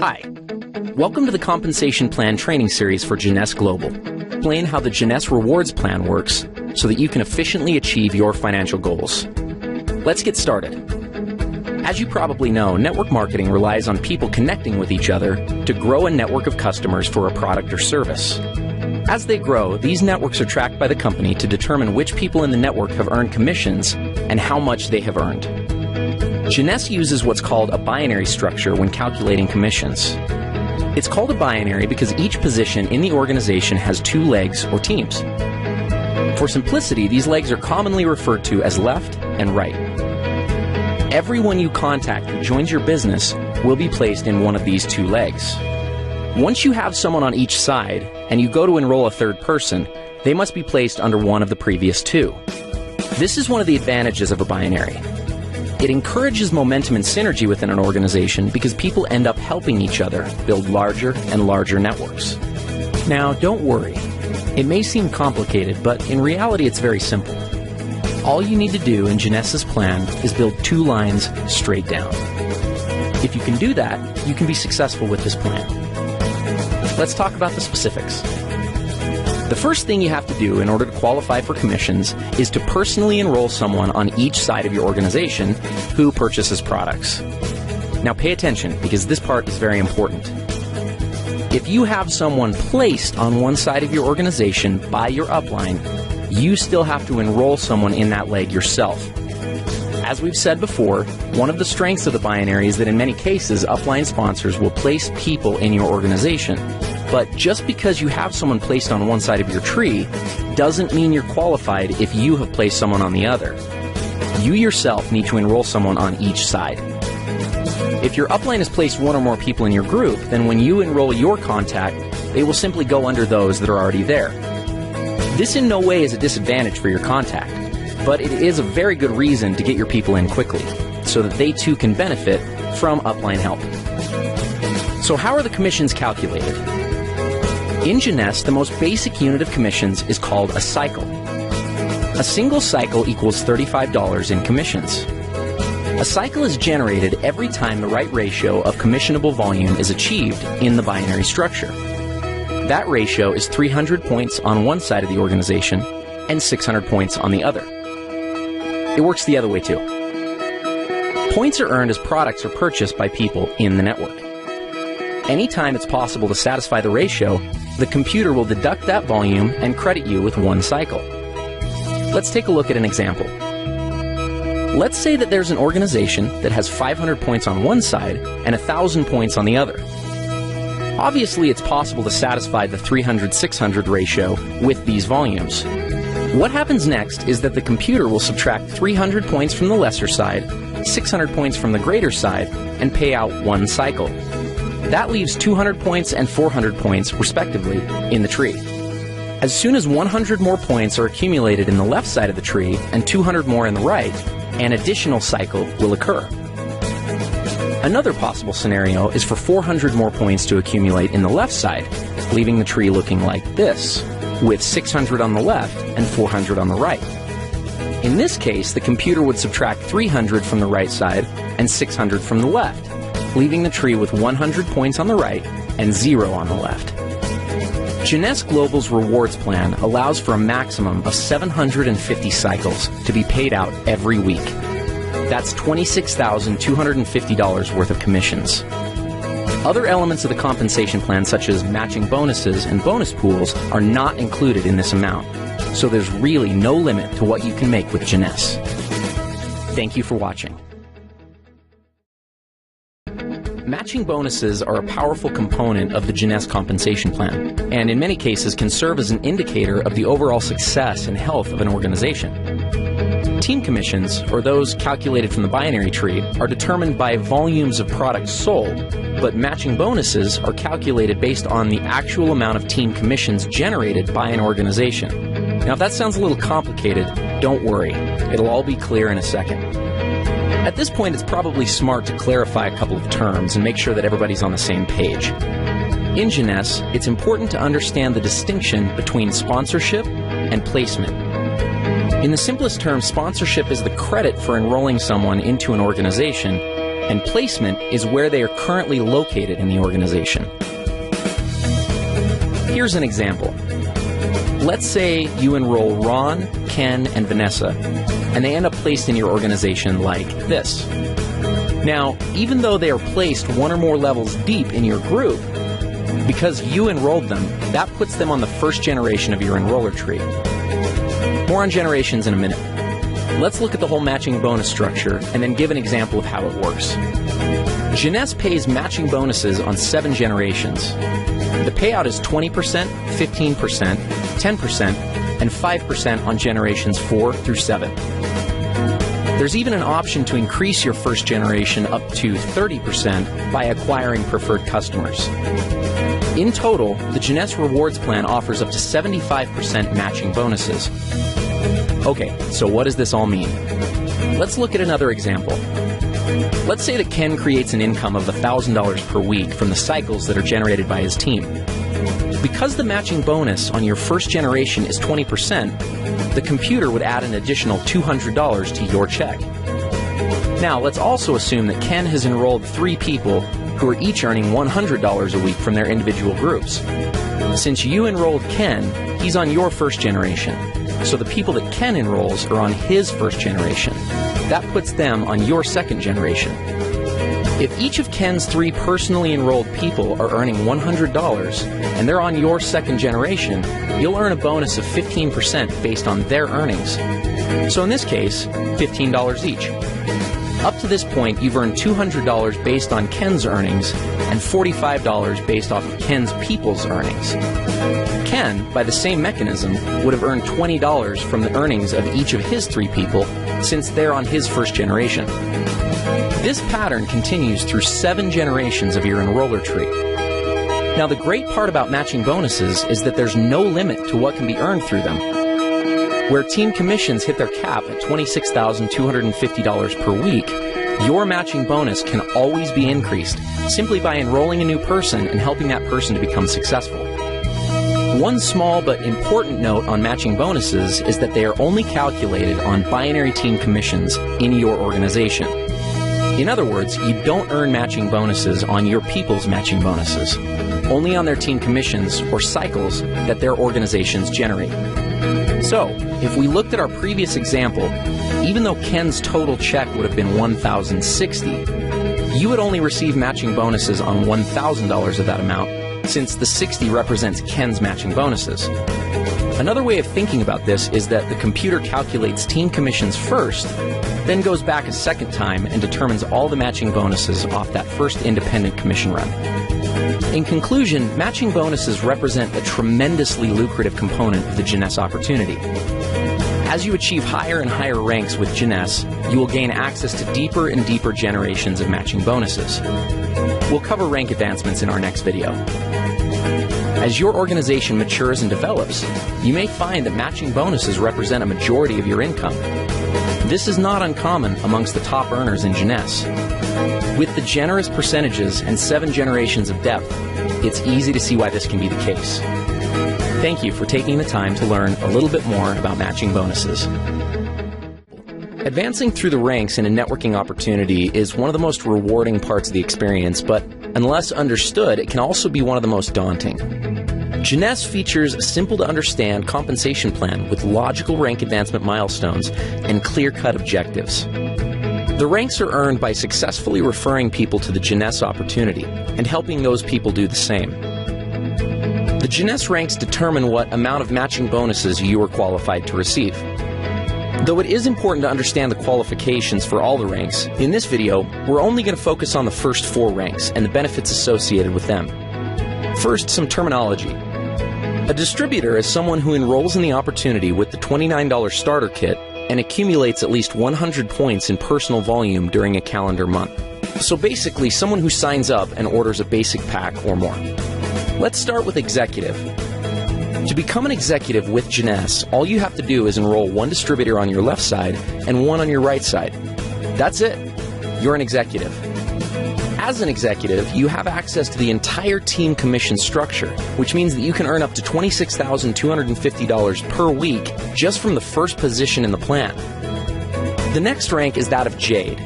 Hi, welcome to the Compensation Plan Training Series for Jeunesse Global. Explain how the Jeunesse Rewards Plan works so that you can efficiently achieve your financial goals. Let's get started. As you probably know, network marketing relies on people connecting with each other to grow a network of customers for a product or service. As they grow, these networks are tracked by the company to determine which people in the network have earned commissions and how much they have earned. Jeunesse uses what's called a binary structure when calculating commissions. It's called a binary because each position in the organization has two legs or teams. For simplicity, these legs are commonly referred to as left and right. Everyone you contact who joins your business will be placed in one of these two legs. Once you have someone on each side and you go to enroll a third person, they must be placed under one of the previous two. This is one of the advantages of a binary. It encourages momentum and synergy within an organization because people end up helping each other build larger and larger networks. Now, don't worry. It may seem complicated, but in reality it's very simple. All you need to do in Jeunesse's plan is build two lines straight down. If you can do that, you can be successful with this plan. Let's talk about the specifics. The first thing you have to do in order to qualify for commissions is to personally enroll someone on each side of your organization who purchases products. Now pay attention because this part is very important. If you have someone placed on one side of your organization by your upline, you still have to enroll someone in that leg yourself. As we've said before, one of the strengths of the binary is that in many cases, upline sponsors will place people in your organization. But just because you have someone placed on one side of your tree doesn't mean you're qualified if you have placed someone on the other. You yourself need to enroll someone on each side. If your upline has placed one or more people in your group, then when you enroll your contact, they will simply go under those that are already there. This in no way is a disadvantage for your contact, but it is a very good reason to get your people in quickly, so that they too can benefit from upline help. So how are the commissions calculated? In Jeunesse, the most basic unit of commissions is called a cycle. A single cycle equals $35 in commissions. A cycle is generated every time the right ratio of commissionable volume is achieved in the binary structure. That ratio is 300 points on one side of the organization and 600 points on the other. It works the other way too. Points are earned as products are purchased by people in the network. Anytime it's possible to satisfy the ratio, the computer will deduct that volume and credit you with one cycle. Let's take a look at an example. Let's say that there's an organization that has 500 points on one side and 1,000 points on the other. Obviously, it's possible to satisfy the 300-600 ratio with these volumes. What happens next is that the computer will subtract 300 points from the lesser side, 600 points from the greater side, and pay out one cycle. That leaves 200 points and 400 points, respectively, in the tree. As soon as 100 more points are accumulated in the left side of the tree and 200 more in the right, an additional cycle will occur. Another possible scenario is for 400 more points to accumulate in the left side, leaving the tree looking like this, with 600 on the left and 400 on the right. In this case, the computer would subtract 300 from the right side and 600 from the left, leaving the tree with 100 points on the right and 0 on the left. Jeunesse Global's rewards plan allows for a maximum of 750 cycles to be paid out every week. That's $26,250 worth of commissions. Other elements of the compensation plan, such as matching bonuses and bonus pools, are not included in this amount, so there's really no limit to what you can make with Jeunesse. Thank you for watching. Matching bonuses are a powerful component of the Jeunesse compensation plan, and in many cases can serve as an indicator of the overall success and health of an organization. Team commissions, or those calculated from the binary tree, are determined by volumes of products sold, but matching bonuses are calculated based on the actual amount of team commissions generated by an organization. Now, if that sounds a little complicated, don't worry. It'll all be clear in a second. At this point, it's probably smart to clarify a couple of terms and make sure that everybody's on the same page. In Jeunesse, it's important to understand the distinction between sponsorship and placement. In the simplest terms, sponsorship is the credit for enrolling someone into an organization, and placement is where they are currently located in the organization. Here's an example. Let's say you enroll Ron, Ken, and Vanessa, and they end up placed in your organization like this. Now, even though they are placed one or more levels deep in your group, because you enrolled them, that puts them on the first generation of your enroller tree. More on generations in a minute. Let's look at the whole matching bonus structure and then give an example of how it works. Jeunesse pays matching bonuses on 7 generations. The payout is 20%, 15%, 10%, and 5% on generations 4 through 7. There's even an option to increase your first generation up to 30% by acquiring preferred customers. In total, the Jeunesse Rewards Plan offers up to 75% matching bonuses. Okay, so what does this all mean? Let's look at another example. Let's say that Ken creates an income of $1,000 per week from the cycles that are generated by his team. Because the matching bonus on your first generation is 20%, the computer would add an additional $200 to your check. Now, let's also assume that Ken has enrolled 3 people who are each earning $100 a week from their individual groups. Since you enrolled Ken, he's on your first generation. So the people that Ken enrolls are on his first generation. That puts them on your second generation. If each of Ken's 3 personally enrolled people are earning $100 and they're on your second generation, you'll earn a bonus of 15% based on their earnings. So in this case, $15 each. Up to this point, you've earned $200 based on Ken's earnings and $45 based off of Ken's people's earnings. Ken, by the same mechanism, would have earned $20 from the earnings of each of his 3 people since they're on his first generation. This pattern continues through 7 generations of your enroller tree. Now, the great part about matching bonuses is that there's no limit to what can be earned through them. Where team commissions hit their cap at $26,250 per week, your matching bonus can always be increased simply by enrolling a new person and helping that person to become successful. One small but important note on matching bonuses is that they are only calculated on binary team commissions in your organization. In other words, you don't earn matching bonuses on your people's matching bonuses, only on their team commissions or cycles that their organizations generate. So, if we looked at our previous example, even though Ken's total check would have been $1,060, you would only receive matching bonuses on $1,000 of that amount, since the 60 represents Ken's matching bonuses. Another way of thinking about this is that the computer calculates team commissions first, then goes back a second time and determines all the matching bonuses off that first independent commission run. In conclusion, matching bonuses represent a tremendously lucrative component of the Jeunesse opportunity. As you achieve higher and higher ranks with Jeunesse, you will gain access to deeper and deeper generations of matching bonuses. We'll cover rank advancements in our next video. As your organization matures and develops, you may find that matching bonuses represent a majority of your income. This is not uncommon amongst the top earners in Jeunesse. With the generous percentages and 7 generations of depth, it's easy to see why this can be the case. Thank you for taking the time to learn a little bit more about matching bonuses. Advancing through the ranks in a networking opportunity is one of the most rewarding parts of the experience, but unless understood, it can also be one of the most daunting. Jeunesse features a simple-to-understand compensation plan with logical rank advancement milestones and clear-cut objectives. The ranks are earned by successfully referring people to the Jeunesse opportunity and helping those people do the same. The Jeunesse ranks determine what amount of matching bonuses you are qualified to receive. Though it is important to understand the qualifications for all the ranks, in this video, we're only going to focus on the first 4 ranks and the benefits associated with them. First, some terminology. A distributor is someone who enrolls in the opportunity with the $29 starter kit and accumulates at least 100 points in personal volume during a calendar month. So basically, someone who signs up and orders a basic pack or more. Let's start with executive. To become an executive with Jeunesse, all you have to do is enroll 1 distributor on your left side and 1 on your right side. That's it. You're an executive. As an executive, you have access to the entire team commission structure, which means that you can earn up to $26,250 per week just from the first position in the plan. The next rank is that of Jade.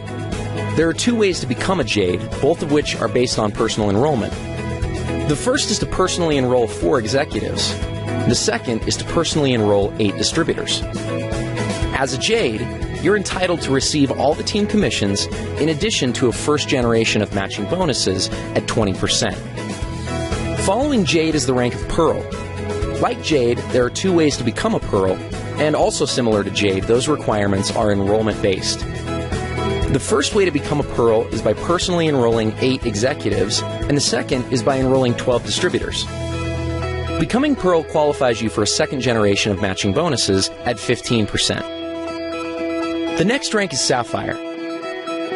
There are two ways to become a Jade, both of which are based on personal enrollment. The first is to personally enroll 4 executives. The second is to personally enroll 8 distributors. As a Jade, you're entitled to receive all the team commissions in addition to a first generation of matching bonuses at 20%. Following Jade is the rank of Pearl. Like Jade, there are 2 ways to become a Pearl, and also similar to Jade, those requirements are enrollment-based. The first way to become a Pearl is by personally enrolling 8 executives, and the second is by enrolling 12 distributors. Becoming Pearl qualifies you for a second generation of matching bonuses at 15%. The next rank is Sapphire.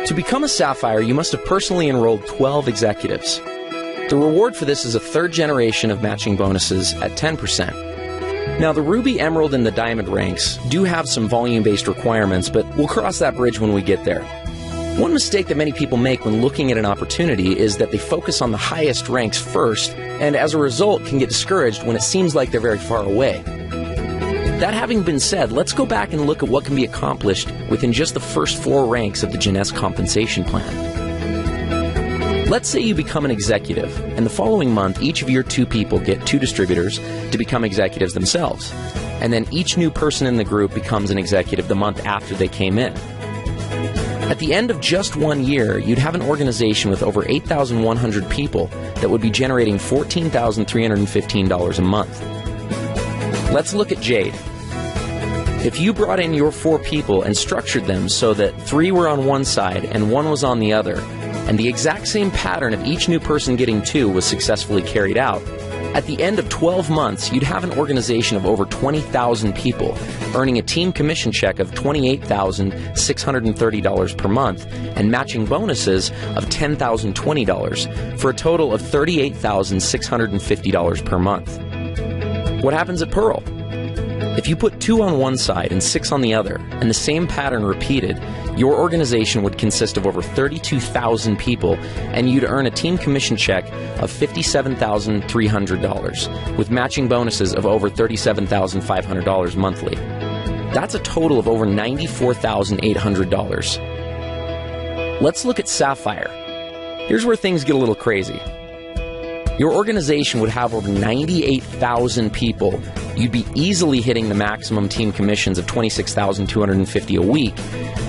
To become a Sapphire, you must have personally enrolled 12 executives. The reward for this is a third generation of matching bonuses at 10%. Now, the Ruby, Emerald, and the Diamond ranks do have some volume-based requirements, but we'll cross that bridge when we get there. One mistake that many people make when looking at an opportunity is that they focus on the highest ranks first, and as a result can get discouraged when it seems like they're very far away. That having been said, let's go back and look at what can be accomplished within just the first 4 ranks of the Jeunesse compensation plan. Let's say you become an executive, and the following month each of your 2 people get 2 distributors to become executives themselves, and then each new person in the group becomes an executive the month after they came in. At the end of just 1 year, you'd have an organization with over 8,100 people that would be generating $14,315 a month. Let's look at Jade. If you brought in your 4 people and structured them so that 3 were on one side and 1 was on the other, and the exact same pattern of each new person getting 2 was successfully carried out, at the end of 12 months, you'd have an organization of over 20,000 people, earning a team commission check of $28,630 per month and matching bonuses of $10,020 for a total of $38,650 per month. What happens at Pearl? If you put 2 on one side and 6 on the other, and the same pattern repeated, your organization would consist of over 32,000 people, and you'd earn a team commission check of $57,300, with matching bonuses of over $37,500 monthly. That's a total of over $94,800. Let's look at Sapphire. Here's where things get a little crazy. Your organization would have over 98,000 people. You'd be easily hitting the maximum team commissions of $26,250 a week.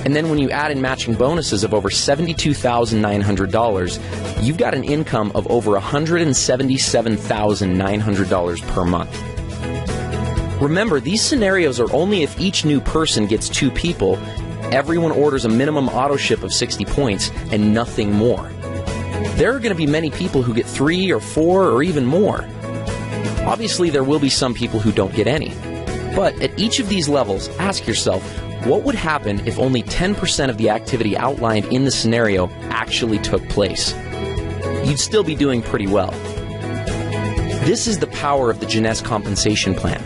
And then when you add in matching bonuses of over $72,900, you've got an income of over $177,900 per month. Remember, these scenarios are only if each new person gets 2 people, everyone orders a minimum auto ship of 60 points, and nothing more. There are going to be many people who get 3 or 4 or even more. Obviously, there will be some people who don't get any. But at each of these levels, ask yourself, what would happen if only 10% of the activity outlined in the scenario actually took place? You'd still be doing pretty well. This is the power of the Jeunesse compensation plan.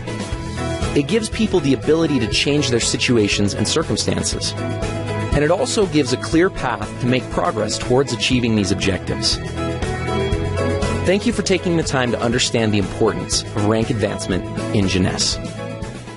It gives people the ability to change their situations and circumstances. And it also gives a clear path to make progress towards achieving these objectives. Thank you for taking the time to understand the importance of rank advancement in Jeunesse.